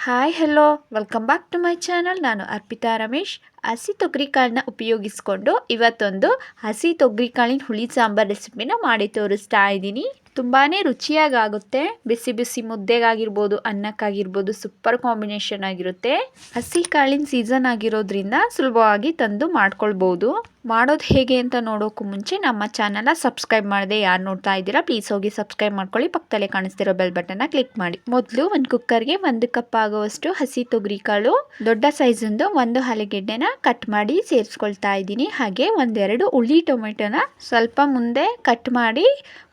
Hi hello welcome back to my channel. ನಾನು ಅರ್ಪಿತಾ ರಮೇಶ್. ಹಸಿ ತೊಗರಿಕಾಳನ್ನ ಉಪಯೋಗಿಸ್ಕೊಂಡು ಇವತ್ತೊಂದು ಹಸಿ ತೊಗರಿಕಾಳಿನ ಹುಳಿ ಸಾಂಬಾರ್ ರೆಸಿಪಿನ ಮಾಡಿ ತೋರಿಸ್ತಾ ಇದ್ದೀನಿ. ತುಂಬಾ ರುಚಿಯಾಗುತ್ತೆ. ಬಿಸಿ ಬಿಸಿ ಮುದ್ದೆಗಾಗಿರ್ಬೋದು, ಅನ್ನಕ್ಕಾಗಿರ್ಬೋದು ಸೂಪರ್ ಕಾಂಬಿನೇಷನ್ ಆಗಿರುತ್ತೆ. ಹಸಿ ಕಾಳಿನ ಸೀಸನ್ ಆಗಿರೋದ್ರಿಂದ ಸುಲಭವಾಗಿ ತಂದು ಮಾಡ್ಕೊಳ್ಬೋದು. ಮಾಡೋದು ಹೇಗೆ ಅಂತ ನೋಡೋಕ್ಕೂ ಮುಂಚೆ ನಮ್ಮ ಚಾನಲ್ನ ಸಬ್ಸ್ಕ್ರೈಬ್ ಮಾಡದೆ ಯಾರು ನೋಡ್ತಾ ಇದ್ದೀರಾ ಪ್ಲೀಸ್ ಹೋಗಿ ಸಬ್ಸ್ಕ್ರೈಬ್ ಮಾಡ್ಕೊಳ್ಳಿ. ಪಕ್ಕದಲ್ಲೇ ಕಾಣಿಸ್ತಿರೋ ಬೆಲ್ ಬಟನ್ನ ಕ್ಲಿಕ್ ಮಾಡಿ. ಮೊದಲು ಒಂದು ಕುಕ್ಕರ್ಗೆ 1 ಕಪ್ ಆಗುವಷ್ಟು ಹಸಿ ತೊಗರಿಕಾಳು, ದೊಡ್ಡ ಸೈಜಿಂದು 1 ಆಲೂಗೆಡ್ಡೆನ ಕಟ್ ಮಾಡಿ ಸೇರಿಸ್ಕೊಳ್ತಾ ಇದ್ದೀನಿ. ಹಾಗೆ 1-2 ಹುಳಿ ಟೊಮೆಟೊನ ಸ್ವಲ್ಪ ಮುಂದೆ ಕಟ್ ಮಾಡಿ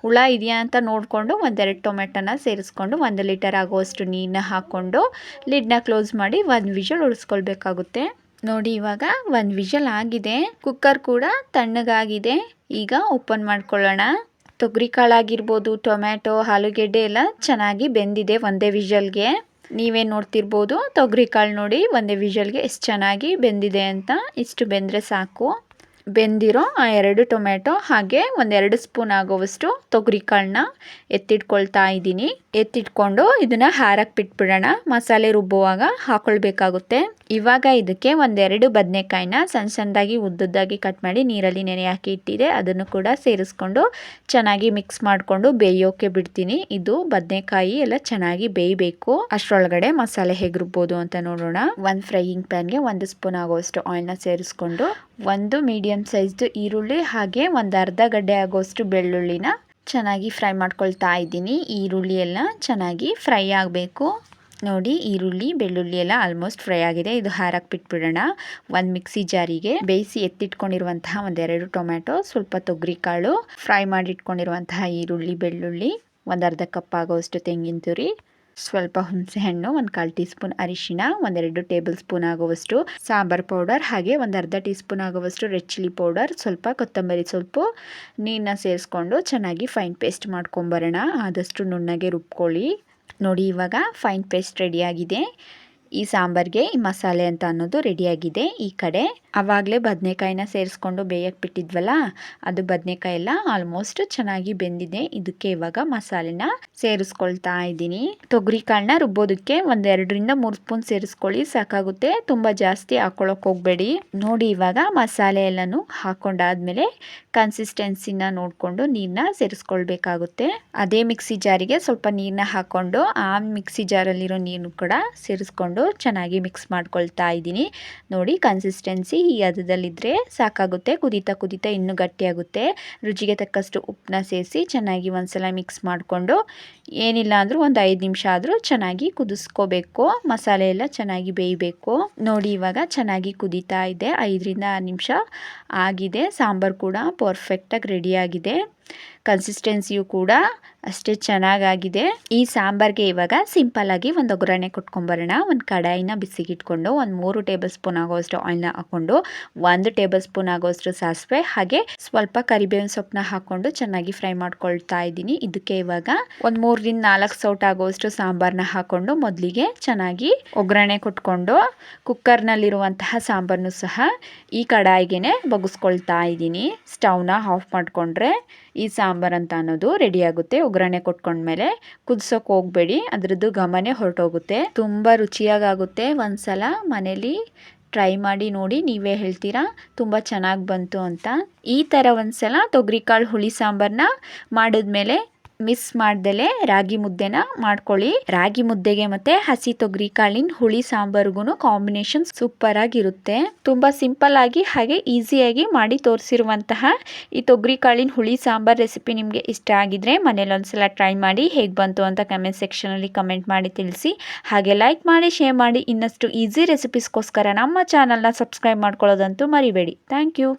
ಹುಳ ಇದೆಯಾ ಅಂತ ನೋಡಿಕೊಂಡು 1-2 ಟೊಮೆಟೊನ ಸೇರಿಸ್ಕೊಂಡು 1 ಲೀಟರ್ ಆಗುವಷ್ಟು ನೀರನ್ನ ಹಾಕ್ಕೊಂಡು ಲಿಡ್ನ ಕ್ಲೋಸ್ ಮಾಡಿ 1 ವಿಷಲ್ ಉಳಿಸ್ಕೊಳ್ಬೇಕಾಗುತ್ತೆ. ನೋಡಿ ಇವಾಗ 1 ವಿಷಲ್ ಆಗಿದೆ. ಕುಕ್ಕರ್ ಕೂಡ ತಣ್ಣಗಾಗಿದೆ. ಈಗ ಓಪನ್ ಮಾಡ್ಕೊಳ್ಳೋಣ. ತೊಗರಿಕಾಳಾಗಿರ್ಬೋದು, ಟೊಮ್ಯಾಟೊ, ಆಲೂಗೆಡ್ಡೆ ಎಲ್ಲ ಚೆನ್ನಾಗಿ ಬೆಂದಿದೆ ಒಂದೇ ವಿಷಲ್ಗೆ. ನೀವೇ ನೋಡ್ತಿರ್ಬೋದು ತೊಗರಿಕಾಳು ನೋಡಿ ಒಂದೇ ವಿಷಲ್ಗೆ ಎಷ್ಟು ಚೆನ್ನಾಗಿ ಬೆಂದಿದೆ ಅಂತ. ಇಷ್ಟು ಬೆಂದರೆ ಸಾಕು. ಬೆಂದಿರೋ 2 ಟೊಮೆಟೊ ಹಾಗೆ 1-2 ಸ್ಪೂನ್ ಆಗುವಷ್ಟು ತೊಗರಿಕಾಳನ್ನ ಎತ್ತಿಟ್ಕೊಳ್ತಾ ಇದ್ದೀನಿ. ಎತ್ತಿಟ್ಕೊಂಡು ಇದನ್ನು ಹಾರಕ್ಕೆ ಬಿಟ್ಬಿಡೋಣ. ಮಸಾಲೆ ರುಬ್ಬುವಾಗ ಹಾಕೊಳ್ಬೇಕಾಗುತ್ತೆ. ಇವಾಗ ಇದಕ್ಕೆ 1-2 ಬದನೆಕಾಯಿನ ಸಣ್ಣದಾಗಿ ಉದ್ದುದ್ದಾಗಿ ಕಟ್ ಮಾಡಿ ನೀರಲ್ಲಿ ನೆನೆ ಹಾಕಿ ಇಟ್ಟಿದೆ. ಅದನ್ನು ಕೂಡ ಸೇರಿಸ್ಕೊಂಡು ಚೆನ್ನಾಗಿ ಮಿಕ್ಸ್ ಮಾಡಿಕೊಂಡು ಬೇಯೋಕೆ ಬಿಡ್ತೀನಿ. ಇದು ಬದನೆಕಾಯಿ ಎಲ್ಲ ಚೆನ್ನಾಗಿ ಬೇಯಬೇಕು. ಅಷ್ಟರೊಳಗಡೆ ಮಸಾಲೆ ಹೇಗೆ ರುಬ್ಬೋದು ಅಂತ ನೋಡೋಣ. ಒಂದು ಫ್ರೈಯಿಂಗ್ ಪ್ಯಾನ್ಗೆ 1 ಸ್ಪೂನ್ ಆಗುವಷ್ಟು ಆಯಿಲ್ನ ಸೇರಿಸ್ಕೊಂಡು 1 ಮೀಡಿಯಂ ಸೈಜ್ದು ಈರುಳ್ಳಿ ಹಾಗೆ 1 ಅರ್ಧ ಗಡ್ಡೆ ಆಗುವಷ್ಟು ಬೆಳ್ಳುಳ್ಳಿನ ಚೆನ್ನಾಗಿ ಫ್ರೈ ಮಾಡ್ಕೊಳ್ತಾ ಇದ್ದೀನಿ. ಈರುಳ್ಳಿ ಎಲ್ಲ ಚೆನ್ನಾಗಿ ಫ್ರೈ ಆಗಬೇಕು. ನೋಡಿ ಈರುಳ್ಳಿ ಬೆಳ್ಳುಳ್ಳಿ ಎಲ್ಲ ಆಲ್ಮೋಸ್ಟ್ ಫ್ರೈ ಆಗಿದೆ. ಇದು ಹಾರಕ್ಕೆ ಬಿಟ್ಬಿಡೋಣ. 1 ಮಿಕ್ಸಿ ಜಾರಿಗೆ ಬೇಯಿಸಿ ಎತ್ತಿಟ್ಕೊಂಡಿರುವಂತಹ 1-2 ಟೊಮ್ಯಾಟೊ, ಸ್ವಲ್ಪ ತೊಗರಿಕಾಳು, ಫ್ರೈ ಮಾಡಿ ಇಟ್ಕೊಂಡಿರುವಂತಹ ಈರುಳ್ಳಿ ಬೆಳ್ಳುಳ್ಳಿ, 1 ಅರ್ಧ ಕಪ್ ಆಗುವಷ್ಟು ತೆಂಗಿನ ತುರಿ, ಸ್ವಲ್ಪ ಹುಣಸೆಹಣ್ಣು, 1/4 ಟೀ ಸ್ಪೂನ್ ಅರಿಶಿಣ, 1-2 ಟೇಬಲ್ ಸ್ಪೂನ್ ಆಗುವಷ್ಟು ಸಾಂಬಾರ್ ಪೌಡರ್ ಹಾಗೆ 1 ಅರ್ಧ ಟೀ ಸ್ಪೂನ್ ಆಗುವಷ್ಟು ರೆಡ್ ಚಿಲ್ಲಿ ಪೌಡರ್, ಸ್ವಲ್ಪ ಕೊತ್ತಂಬರಿ ಸೊಪ್ಪು, ನೀರನ್ನ ಸೇರಿಸ್ಕೊಂಡು ಚೆನ್ನಾಗಿ ಫೈನ್ ಪೇಸ್ಟ್ ಮಾಡ್ಕೊಂಬರೋಣ. ಆದಷ್ಟು ನುಣ್ಣಗೆ ರುಬ್ಕೊಳ್ಳಿ. ನೋಡಿ ಇವಾಗ ಫೈನ್ ಪೇಸ್ಟ್ ರೆಡಿಯಾಗಿದೆ. ಈ ಸಾಂಬಾರ್ಗೆ ಈ ಮಸಾಲೆ ಅಂತ ಅನ್ನೋದು ರೆಡಿಯಾಗಿದೆ. ಈ ಕಡೆ ಆವಾಗಲೇ ಬದನೆಕಾಯಿನ ಸೇರಿಸ್ಕೊಂಡು ಬೇಯಕ್ಕೆ ಬಿಟ್ಟಿದ್ವಲ್ಲ, ಅದು ಬದನೆಕಾಯಿ ಎಲ್ಲ ಆಲ್ಮೋಸ್ಟ್ ಚೆನ್ನಾಗಿ ಬೆಂದಿದೆ. ಇದಕ್ಕೆ ಇವಾಗ ಮಸಾಲೆನ ಸೇರಿಸ್ಕೊಳ್ತಾ ಇದ್ದೀನಿ. ತೊಗರಿಕಾಳನ್ನ ರುಬ್ಬೋದಕ್ಕೆ 1-2-3 ಸ್ಪೂನ್ ಸೇರಿಸ್ಕೊಳ್ಳಿ ಸಾಕಾಗುತ್ತೆ. ತುಂಬ ಜಾಸ್ತಿ ಹಾಕೊಳ್ಳೋಕೆ ಹೋಗಬೇಡಿ. ನೋಡಿ ಇವಾಗ ಮಸಾಲೆ ಎಲ್ಲನೂ ಹಾಕೊಂಡಾದ್ಮೇಲೆ ಕನ್ಸಿಸ್ಟೆನ್ಸಿನ ನೋಡಿಕೊಂಡು ನೀರನ್ನ ಸೇರಿಸ್ಕೊಳ್ಬೇಕಾಗುತ್ತೆ. ಅದೇ ಮಿಕ್ಸಿ ಜಾರಿಗೆ ಸ್ವಲ್ಪ ನೀರನ್ನ ಹಾಕ್ಕೊಂಡು ಆ ಮಿಕ್ಸಿ ಜಾರಲ್ಲಿರೋ ನೀರನ್ನು ಕೂಡ ಸೇರಿಸ್ಕೊಂಡು ಚೆನ್ನಾಗಿ ಮಿಕ್ಸ್ ಮಾಡ್ಕೊಳ್ತಾ ಇದ್ದೀನಿ. ನೋಡಿ ಕನ್ಸಿಸ್ಟೆನ್ಸಿ ಈ ಹದದಲ್ಲಿದ್ದರೆ ಸಾಕಾಗುತ್ತೆ. ಕುದೀತಾ ಇನ್ನೂ ಗಟ್ಟಿಯಾಗುತ್ತೆ. ರುಚಿಗೆ ತಕ್ಕಷ್ಟು ಉಪ್ಪನ್ನ ಸೇರಿಸಿ ಚೆನ್ನಾಗಿ ಒಂದ್ಸಲ ಮಿಕ್ಸ್ ಮಾಡಿಕೊಂಡು ಏನಿಲ್ಲ ಅಂದರೂ ಒಂದು 5 ನಿಮಿಷ ಆದರೂ ಚೆನ್ನಾಗಿ ಕುದಿಸ್ಕೋಬೇಕು. ಮಸಾಲೆ ಎಲ್ಲ ಚೆನ್ನಾಗಿ ಬೇಯಬೇಕು. ನೋಡಿ ಇವಾಗ ಚೆನ್ನಾಗಿ ಕುದೀತಾ ಇದೆ. 5-6 ನಿಮಿಷ ಆಗಿದೆ. ಸಾಂಬಾರು ಕೂಡ ಪರ್ಫೆಕ್ಟಾಗಿ ರೆಡಿಯಾಗಿದೆ. ಕನ್ಸಿಸ್ಟೆನ್ಸಿಯು ಕೂಡ ಅಷ್ಟೇ ಚೆನ್ನಾಗಾಗಿದೆ. ಈ ಸಾಂಬಾರ್ಗೆ ಇವಾಗ ಸಿಂಪಲ್ಲಾಗಿ ಒಂದು ಒಗ್ಗರಣೆ ಕೊಟ್ಕೊಂಬರೋಣ. ಒಂದು ಕಡಾಯಿನ ಬಿಸಿಗಿಟ್ಕೊಂಡು 3 ಟೇಬಲ್ ಸ್ಪೂನ್ ಆಗೋಷ್ಟು ಆಯಿಲ್ನ ಹಾಕ್ಕೊಂಡು 1 ಟೇಬಲ್ ಸ್ಪೂನ್ ಆಗೋಷ್ಟು ಸಾಸಿವೆ ಹಾಗೆ ಸ್ವಲ್ಪ ಕರಿಬೇವಿನ ಸೊಪ್ಪನ್ನ ಹಾಕ್ಕೊಂಡು ಚೆನ್ನಾಗಿ ಫ್ರೈ ಮಾಡ್ಕೊಳ್ತಾ ಇದ್ದೀನಿ. ಇದಕ್ಕೆ ಇವಾಗ 3-4 ಸೌಟ್ ಆಗೋಷ್ಟು ಸಾಂಬಾರನ್ನ ಹಾಕ್ಕೊಂಡು ಮೊದಲಿಗೆ ಚೆನ್ನಾಗಿ ಒಗ್ಗರಣೆ ಕೊಟ್ಕೊಂಡು ಕುಕ್ಕರ್ನಲ್ಲಿರುವಂತಹ ಸಾಂಬಾರನ್ನು ಸಹ ಈ ಕಡಾಯಿಗೆ ಬಗ್ಗಿಸ್ಕೊಳ್ತಾ ಇದ್ದೀನಿ. ಸ್ಟವ್ನ ಆಫ್ ಮಾಡಿಕೊಂಡ್ರೆ ಈ ಸಾಂಬಾರು ಅಂತ ಅನ್ನೋದು ರೆಡಿ ಆಗುತ್ತೆ. ಒಗ್ಗರಣೆ ಕೊಟ್ಕೊಂಡ್ಮೇಲೆ ಕುದಿಸೋಕೆ ಹೋಗಬೇಡಿ, ಅದರದ್ದು ಘಮನೇ ಹೊರಟೋಗುತ್ತೆ. ತುಂಬ ರುಚಿಯಾಗುತ್ತೆ. ಒಂದ್ಸಲ ಮನೇಲಿ ಟ್ರೈ ಮಾಡಿ ನೋಡಿ, ನೀವೇ ಹೇಳ್ತೀರಾ ತುಂಬ ಚೆನ್ನಾಗಿ ಬಂತು ಅಂತ. ಈ ಥರ ಒಂದ್ಸಲ ತೊಗರಿಕಾಳು ಹುಳಿ ಸಾಂಬಾರನ್ನ ಮಾಡಿದ್ಮೇಲೆ ಮಿಸ್ ಮಾಡ್ದಲೇ ರಾಗಿ ಮುದ್ದೆನ ಮಾಡ್ಕೊಳ್ಳಿ. ರಾಗಿ ಮುದ್ದೆಗೆ ಮತ್ತೆ ಹಸಿ ತೊಗರಿಕಾಳಿನ ಹುಳಿ ಸಾಂಬಾರ್ಗೂ ಕಾಂಬಿನೇಷನ್ ಸೂಪರ್ ಆಗಿರುತ್ತೆ. ತುಂಬ ಸಿಂಪಲ್ ಆಗಿ ಹಾಗೆ ಈಸಿಯಾಗಿ ಮಾಡಿ ತೋರಿಸಿರುವಂತಹ ಈ ತೊಗರಿಕಾಳಿನ ಹುಳಿ ಸಾಂಬಾರ್ ರೆಸಿಪಿ ನಿಮಗೆ ಇಷ್ಟ ಆಗಿದ್ರೆ ಮನೇಲಿ ಒಂದ್ಸಲ ಟ್ರೈ ಮಾಡಿ. ಹೇಗೆ ಬಂತು ಅಂತ ಕಮೆಂಟ್ ಸೆಕ್ಷನಲ್ಲಿ ಕಮೆಂಟ್ ಮಾಡಿ ತಿಳಿಸಿ. ಹಾಗೆ ಲೈಕ್ ಮಾಡಿ, ಶೇರ್ ಮಾಡಿ. ಇನ್ನಷ್ಟು ಈಸಿ ರೆಸಿಪೀಸ್ಗೋಸ್ಕರ ನಮ್ಮ ಚಾನಲ್ನ ಸಬ್ಸ್ಕ್ರೈಬ್ ಮಾಡ್ಕೊಳ್ಳೋದಂತೂ ಮರಿಬೇಡಿ. Thank you.